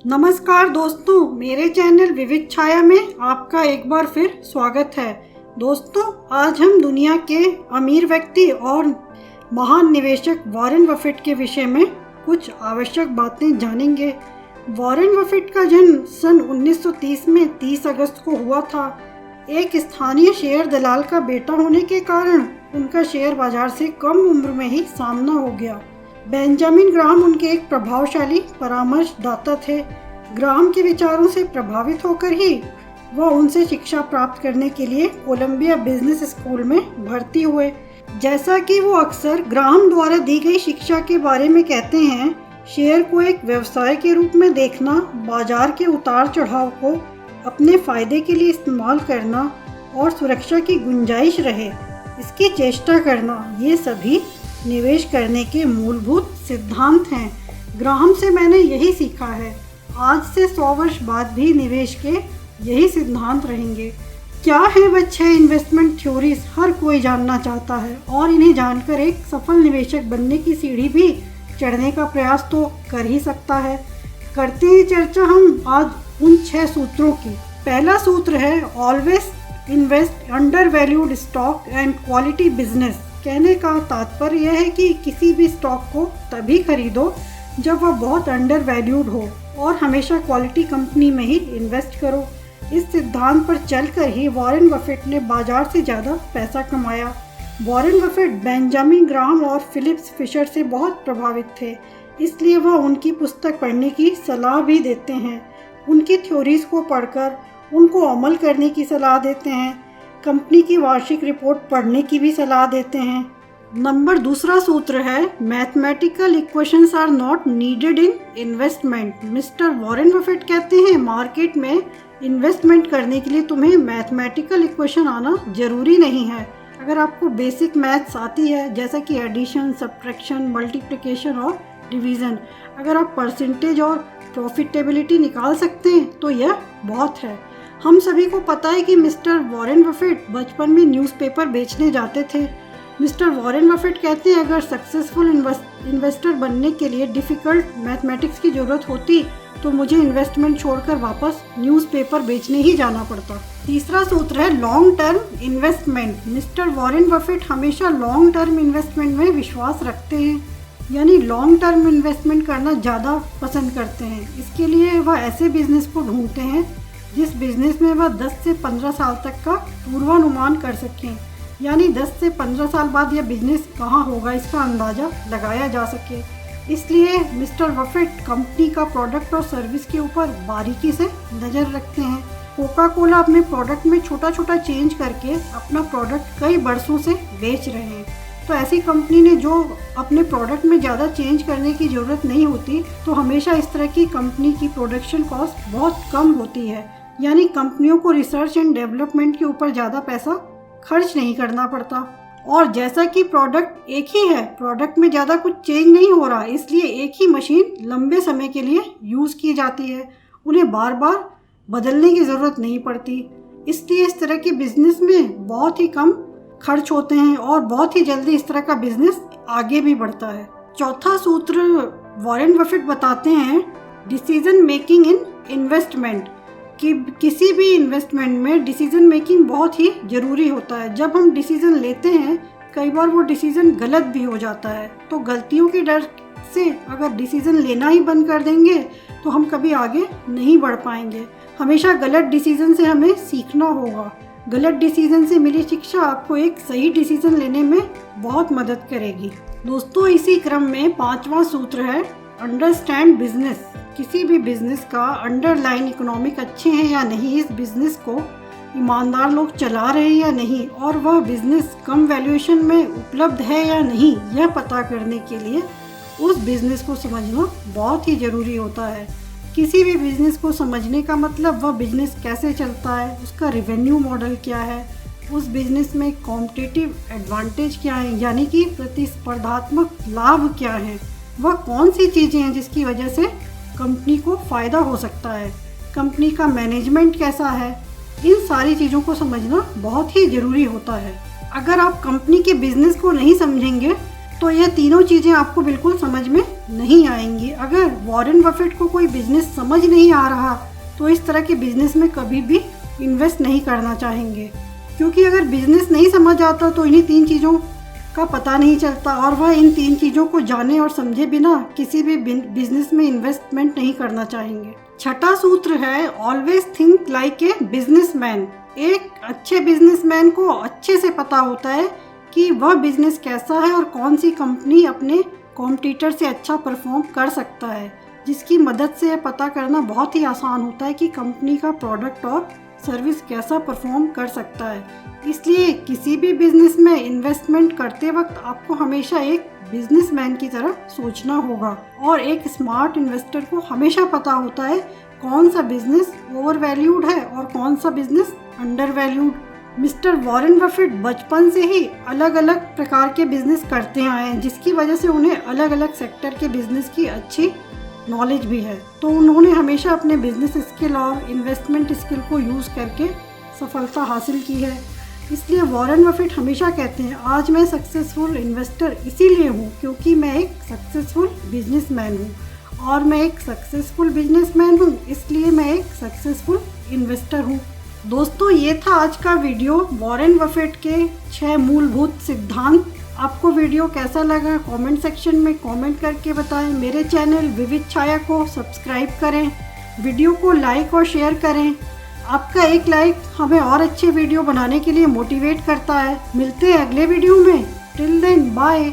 नमस्कार दोस्तों, मेरे चैनल विविध छाया में आपका एक बार फिर स्वागत है। दोस्तों, आज हम दुनिया के अमीर व्यक्ति और महान निवेशक वॉरेन बफेट के विषय में कुछ आवश्यक बातें जानेंगे। वॉरेन बफेट का जन्म सन 1930 में 30 अगस्त को हुआ था। एक स्थानीय शेयर दलाल का बेटा होने के कारण उनका शेयर बाजार से कम उम्र में ही सामना हो गया। बेंजामिन ग्राहम उनके एक प्रभावशाली परामर्शदाता थे। ग्राहम के विचारों से प्रभावित होकर ही वह उनसे शिक्षा प्राप्त करने के लिए कोलंबिया बिजनेस स्कूल में भर्ती हुए। जैसा कि वो अक्सर ग्राहम द्वारा दी गई शिक्षा के बारे में कहते हैं, शेयर को एक व्यवसाय के रूप में देखना, बाजार के उतार चढ़ाव को अपने फायदे के लिए इस्तेमाल करना और सुरक्षा की गुंजाइश रहे इसकी चेष्टा करना, ये सभी निवेश करने के मूलभूत सिद्धांत हैं। ग्राहम से मैंने यही सीखा है। आज से 100 वर्ष बाद भी निवेश के यही सिद्धांत रहेंगे। क्या है वह 6 इन्वेस्टमेंट थ्योरीज हर कोई जानना चाहता है और इन्हें जानकर एक सफल निवेशक बनने की सीढ़ी भी चढ़ने का प्रयास तो कर ही सकता है। करते हैं चर्चा हम आज उन 6 सूत्रों की। पहला सूत्र है always invest under valued stock and quality business. कहने का तात्पर्य यह है कि किसी भी स्टॉक को तभी खरीदो जब वह बहुत अंडर वैल्यूड हो और हमेशा क्वालिटी कंपनी में ही इन्वेस्ट करो। इस सिद्धांत पर चलकर ही वॉरेन बफेट ने बाजार से ज़्यादा पैसा कमाया। वॉरेन बफेट बेंजामिन ग्राहम और फिलिप्स फिशर से बहुत प्रभावित थे, इसलिए वह उनकी पुस्तक पढ़ने की सलाह भी देते हैं। उनकी थ्योरीज को पढ़कर उनको अमल करने की सलाह देते हैं। कंपनी की वार्षिक रिपोर्ट पढ़ने की भी सलाह देते हैं। दूसरा सूत्र है mathematical equations are not needed in investment. Mister Warren Buffett कहते हैं, मार्केट में इन्वेस्टमेंट करने के लिए तुम्हें मैथमेटिकल इक्वेशन आना जरूरी नहीं है। अगर आपको बेसिक मैथ्स आती है, जैसा कि एडिशन, सब्ट्रैक्शन, मल्टीप्लिकेशन और डिवीज़न, अगर आप परसेंटेज और प्रॉफिटेबिलिटी निकाल सकते हैं तो यह बहुत है। हम सभी को पता है कि मिस्टर वॉरेन बफेट बचपन में न्यूज़पेपर बेचने जाते थे। मिस्टर वॉरेन बफेट कहते हैं, अगर सक्सेसफुल इन्वेस्टर बनने के लिए डिफ़िकल्ट मैथमेटिक्स की ज़रूरत होती तो मुझे इन्वेस्टमेंट छोड़कर वापस न्यूज़पेपर बेचने ही जाना पड़ता। तीसरा सूत्र है long term investment. Mister Warren Buffett हमेशा लॉन्ग टर्म इन्वेस्टमेंट में विश्वास रखते हैं, यानी लॉन्ग टर्म इन्वेस्टमेंट करना ज़्यादा पसंद करते हैं। इसके लिए वह ऐसे बिजनेस को ढूंढते हैं जिस बिजनेस में वह 10 से 15 साल तक का पूर्वानुमान कर सकें, यानी 10 से 15 साल बाद यह बिजनेस कहाँ होगा इसका अंदाज़ा लगाया जा सके। इसलिए मिस्टर बफेट कंपनी का प्रोडक्ट और सर्विस के ऊपर बारीकी से नज़र रखते हैं। कोका कोला अपने प्रोडक्ट में छोटा छोटा चेंज करके अपना प्रोडक्ट कई बरसों से बेच रहे हैं। तो ऐसी कंपनी ने जो अपने प्रोडक्ट में ज़्यादा चेंज करने की ज़रूरत नहीं होती, तो हमेशा इस तरह की कंपनी की प्रोडक्शन कॉस्ट बहुत कम होती है, यानी कंपनियों को रिसर्च एंड डेवलपमेंट के ऊपर ज़्यादा पैसा खर्च नहीं करना पड़ता। और जैसा कि प्रोडक्ट एक ही है, प्रोडक्ट में ज़्यादा कुछ चेंज नहीं हो रहा, इसलिए एक ही मशीन लंबे समय के लिए यूज़ की जाती है, उन्हें बार बार बदलने की ज़रूरत नहीं पड़ती। इसलिए इस तरह के बिजनेस में बहुत ही कम खर्च होते हैं और बहुत ही जल्दी इस तरह का बिजनेस आगे भी बढ़ता है। चौथा सूत्र वॉरेन बफेट बताते हैं डिसीजन मेकिंग इन इन्वेस्टमेंट, कि किसी भी इन्वेस्टमेंट में डिसीजन मेकिंग बहुत ही ज़रूरी होता है। जब हम डिसीजन लेते हैं, कई बार वो डिसीजन गलत भी हो जाता है, तो गलतियों के डर से अगर डिसीजन लेना ही बंद कर देंगे तो हम कभी आगे नहीं बढ़ पाएंगे। हमेशा गलत डिसीजन से हमें सीखना होगा। गलत डिसीजन से मिली शिक्षा आपको एक सही डिसीजन लेने में बहुत मदद करेगी। दोस्तों, इसी क्रम में 5वां सूत्र है अंडरस्टैंड बिजनेस। किसी भी बिजनेस का अंडरलाइन इकोनॉमिक अच्छे हैं या नहीं, इस बिजनेस को ईमानदार लोग चला रहे हैं या नहीं, और वह बिजनेस कम वैल्यूएशन में उपलब्ध है या नहीं, यह पता करने के लिए उस बिजनेस को समझना बहुत ही ज़रूरी होता है। किसी भी बिजनेस को समझने का मतलब वह बिजनेस कैसे चलता है, उसका रेवेन्यू मॉडल क्या है, उस बिजनेस में कॉम्पिटिटिव एडवांटेज क्या है, यानी कि प्रतिस्पर्धात्मक लाभ क्या है, वह कौन सी चीज़ें हैं जिसकी वजह से कंपनी को फ़ायदा हो सकता है, कंपनी का मैनेजमेंट कैसा है, इन सारी चीज़ों को समझना बहुत ही ज़रूरी होता है। अगर आप कंपनी के बिजनेस को नहीं समझेंगे तो ये तीनों चीज़ें आपको बिल्कुल समझ में नहीं आएंगी। अगर वॉरेन बफेट को कोई बिजनेस समझ नहीं आ रहा तो इस तरह के बिजनेस में कभी भी इन्वेस्ट नहीं करना चाहेंगे, क्योंकि अगर बिजनेस नहीं समझ आता तो इन्हीं 3 चीज़ों का पता नहीं चलता और वह इन 3 चीज़ों को जाने और समझे बिना किसी भी बिजनेस में इन्वेस्टमेंट नहीं करना चाहेंगे। छठा सूत्र है always think like a businessman. एक अच्छे बिजनेसमैन को अच्छे से पता होता है कि वह बिजनेस कैसा है और कौन सी कंपनी अपने कॉम्पिटिटर से अच्छा परफॉर्म कर सकता है, जिसकी मदद से यह पता करना बहुत ही आसान होता है कि कंपनी का प्रोडक्ट और सर्विस कैसा परफॉर्म कर सकता है। इसलिए किसी भी बिजनेस में इन्वेस्टमेंट करते वक्त आपको हमेशा एक बिजनेसमैन की तरह सोचना होगा और एक स्मार्ट इन्वेस्टर को हमेशा पता होता है कौन सा बिजनेस ओवर वैल्यूड है और कौन सा business under valued. Mister Warren Buffett बचपन से ही अलग अलग प्रकार के बिजनेस करते आए हैं, जिसकी वजह से उन्हें अलग अलग सेक्टर के बिजनेस की अच्छी नॉलेज भी है। तो उन्होंने हमेशा अपने बिजनेस स्किल और इन्वेस्टमेंट स्किल को यूज़ करके सफलता हासिल की है। इसलिए वॉरेन बफेट हमेशा कहते हैं आज मैं सक्सेसफुल इन्वेस्टर इसीलिए हूँ क्योंकि मैं एक सक्सेसफुल बिजनेसमैन हूँ, और मैं एक सक्सेसफुल बिजनेसमैन हूँ इसलिए मैं एक सक्सेसफुल इन्वेस्टर हूँ। दोस्तों, ये था आज का वीडियो वॉरेन बफेट के 6 मूलभूत सिद्धांत। आपको वीडियो कैसा लगा कमेंट सेक्शन में कमेंट करके बताएं। मेरे चैनल विविध छाया को सब्सक्राइब करें, वीडियो को लाइक और शेयर करें। आपका एक लाइक हमें और अच्छे वीडियो बनाने के लिए मोटिवेट करता है। मिलते हैं अगले वीडियो में। Till then bye.